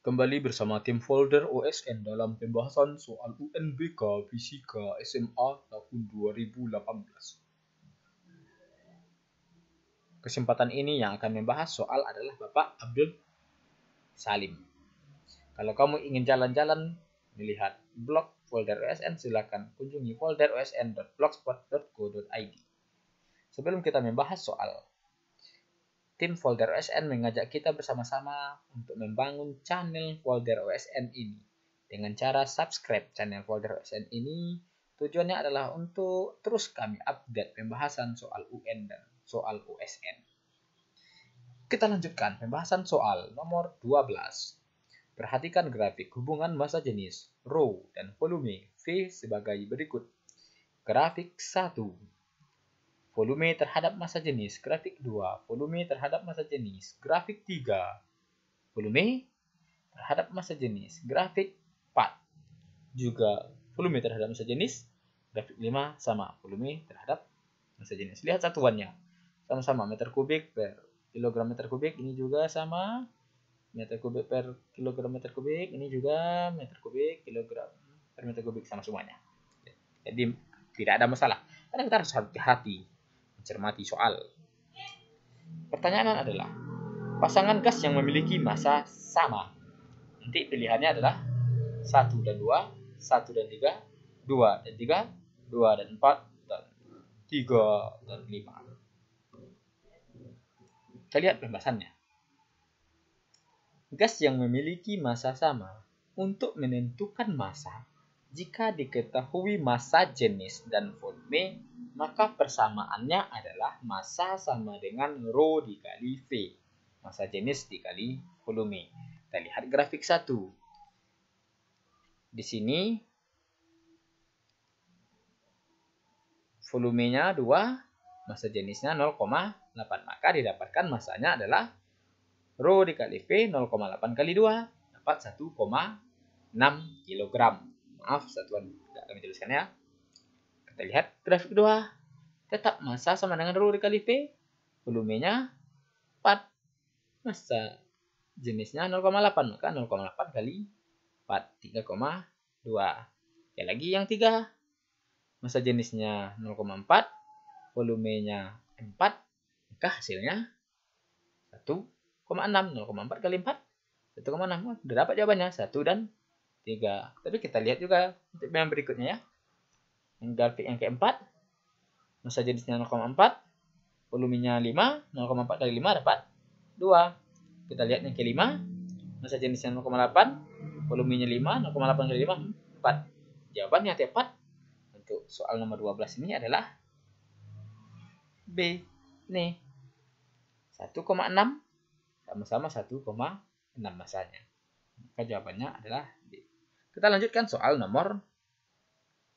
Kembali bersama tim folder OSN dalam pembahasan soal UNBK Fisika SMA tahun 2018. Kesempatan ini yang akan membahas soal adalah Bapak Abdul Salim. Kalau kamu ingin jalan-jalan melihat blog folder OSN, silakan kunjungi folderosn.blogspot.co.id. Sebelum kita membahas soal, tim folder OSN mengajak kita bersama-sama untuk membangun channel folder OSN ini. Dengan cara subscribe channel folder OSN ini, tujuannya adalah untuk terus kami update pembahasan soal UN dan soal OSN. Kita lanjutkan pembahasan soal nomor 12. Perhatikan grafik hubungan massa jenis, rho, dan volume V sebagai berikut. Grafik 1. Volume terhadap massa jenis, grafik 2. Volume terhadap massa jenis, grafik 3. Volume terhadap massa jenis, grafik 4. Juga volume terhadap massa jenis, grafik 5 sama volume terhadap massa jenis. Lihat satuannya. Sama-sama meter kubik per kilogram meter kubik, ini juga sama meter kubik per kilogram meter kubik, ini juga meter kubik kilogram per meter kubik, sama semuanya. Jadi tidak ada masalah. Karena kita harus hati-hati mencermati soal. Pertanyaan adalah, pasangan gas yang memiliki massa sama. Nanti pilihannya adalah 1 dan 2, 1 dan 3, 2 dan 3, 2 dan 4, dan 3 dan 5. Kita lihat pembahasannya. Gas yang memiliki massa sama, untuk menentukan massa, jika diketahui massa jenis dan volume, maka persamaannya adalah massa sama dengan rho dikali V. Massa jenis dikali volume. Kita lihat grafik 1. Di sini volumenya 2, massa jenisnya 0,8. Maka didapatkan massanya adalah rho dikali V 0,8 kali 2 dapat 1,6 kg. Maaf, satuan tidak kami tuliskan ya. Kita lihat grafik 2. Tetap massa sama dengan rho dikali V. Volumenya 4. Massa jenisnya 0,8. Maka 0,8 kali 4. 3,2. Sekali lagi yang 3. Massa jenisnya 0,4. Volumenya 4. Maka hasilnya 1,6. 0,4 kali 4. 1,6. Sudah dapat jawabannya. 1 dan 3. Tapi kita lihat juga untuk yang berikutnya ya. Yang grafik yang keempat. Massa jenisnya 0,4, volumenya 5, 0,4 kali 5 dapat 2. Kita lihat yang kelima, massa jenisnya 0,8, volumenya 5, 0,8 kali 5, 4. Jawaban yang tepat untuk soal nomor 12 ini adalah B. Nih, 1,6 sama-sama 1,6 massanya. Maka jawabannya adalah B. Kita lanjutkan soal nomor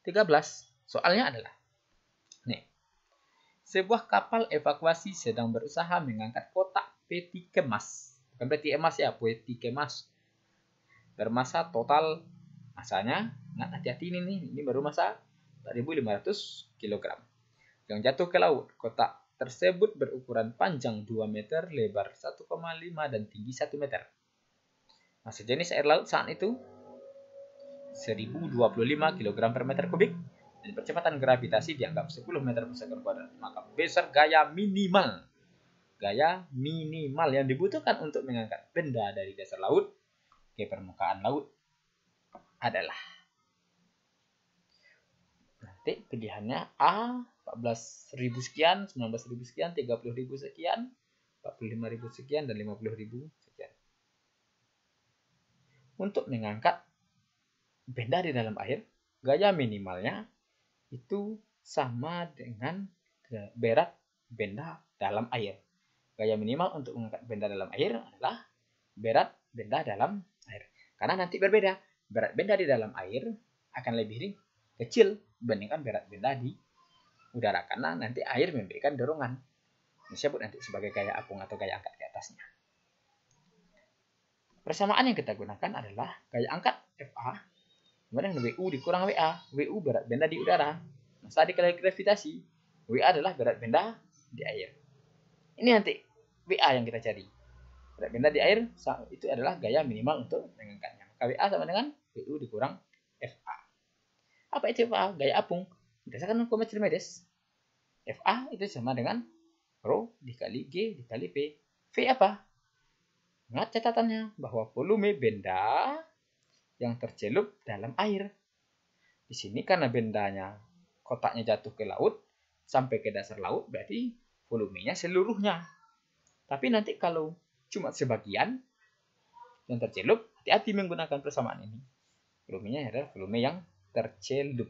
13. Soalnya adalah, sebuah kapal evakuasi sedang berusaha mengangkat kotak peti kemas. Bukan peti emas ya, peti kemas. Bermassa total masanya, hati-hati ini baru massa 4.500 kg. Yang jatuh ke laut. Kotak tersebut berukuran panjang 2 meter, lebar 1,5 dan tinggi 1 meter. Massa jenis air laut saat itu 1025 kg per meter kubik. Dan percepatan gravitasi dianggap 10 meter per sekund kuadrat. Maka besar gaya minimal yang dibutuhkan untuk mengangkat benda dari dasar laut ke permukaan laut adalah, nanti pilihannya A 14.000 sekian, 19.000 sekian, 30.000 sekian, 45.000 sekian, dan 50.000 sekian. Untuk mengangkat benda di dalam air, gaya minimalnya itu sama dengan berat benda dalam air. Gaya minimal untuk mengangkat benda dalam air adalah berat benda dalam air. Karena nanti berbeda. Berat benda di dalam air akan lebih kecil dibandingkan berat benda di udara. Karena nanti air memberikan dorongan. Disebut nanti sebagai gaya apung atau gaya angkat di atasnya. Persamaan yang kita gunakan adalah gaya angkat FA. Kemudian WU dikurang WA. WU berat benda di udara. Massa dikali gravitasi. WA adalah berat benda di air. Ini nanti WA yang kita cari. berat benda di air itu adalah gaya minimal untuk mengangkatnya. Maka WA sama dengan WU dikurang FA. Apa itu FA? Gaya apung. Berdasarkan hukum Archimedes, FA itu sama dengan Rho dikali G dikali P. V apa? Ingat catatannya bahwa volume benda yang tercelup dalam air. Di sini karena bendanya kotaknya jatuh ke laut sampai ke dasar laut, berarti volumenya seluruhnya. Tapi nanti kalau cuma sebagian yang tercelup, hati-hati menggunakan persamaan ini. Volumenya adalah volume yang tercelup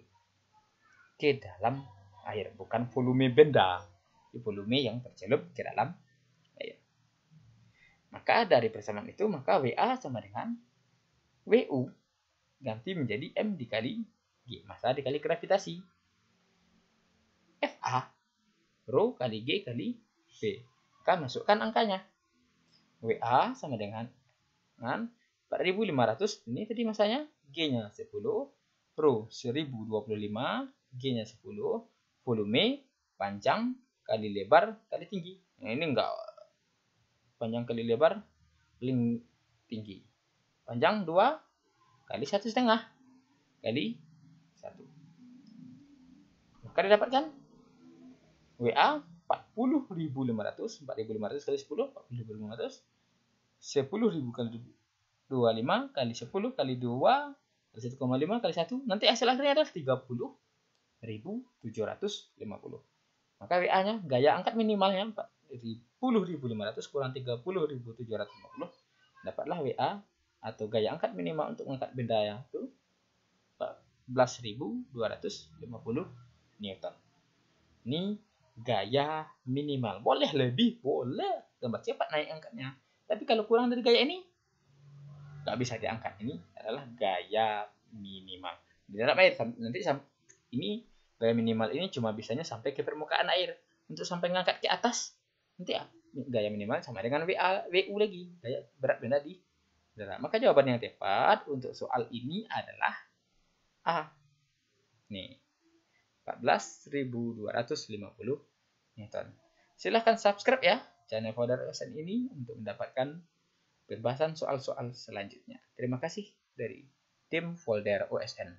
ke dalam air, bukan volume benda. Volume yang tercelup ke dalam air. Maka dari persamaan itu, maka WA sama dengan WU ganti menjadi M dikali G, massa dikali gravitasi. FA, Rho kali G kali V. Maka masukkan angkanya. WA sama dengan 4.500, ini tadi masanya, G-nya 10, Rho 1025, G-nya 10, volume, panjang, kali lebar, kali tinggi. Nah, ini enggak panjang kali lebar, paling tinggi. Panjang 2 kali 1,5 kali 1. Maka didapatkan WA 40.500, 4.500 kali 10, 40.500, 10.000 kali 25 kali 10 kali 2 kali 1,5 kali 1. Nanti hasil akhirnya adalah 30.750. Maka WA-nya gaya angkat minimalnya 40.500 kurang 30.750. Dapatlah WA atau gaya angkat minimal untuk mengangkat benda yang itu 14.250 Newton. Ini gaya minimal. Boleh lebih, boleh tambah cepat naik angkatnya. Tapi kalau kurang dari gaya ini, nggak bisa diangkat. Ini adalah gaya minimal. Di dalam air nanti ini gaya minimal ini cuma bisanya sampai ke permukaan air. Untuk sampai ngangkat ke atas, nanti gaya minimal sama dengan WU lagi, gaya berat benda di darat. Maka jawaban yang tepat untuk soal ini adalah A. Nih, 14.250 Newton. Silahkan subscribe ya channel Folder OSN ini untuk mendapatkan pembahasan soal-soal selanjutnya. Terima kasih dari tim Folder OSN.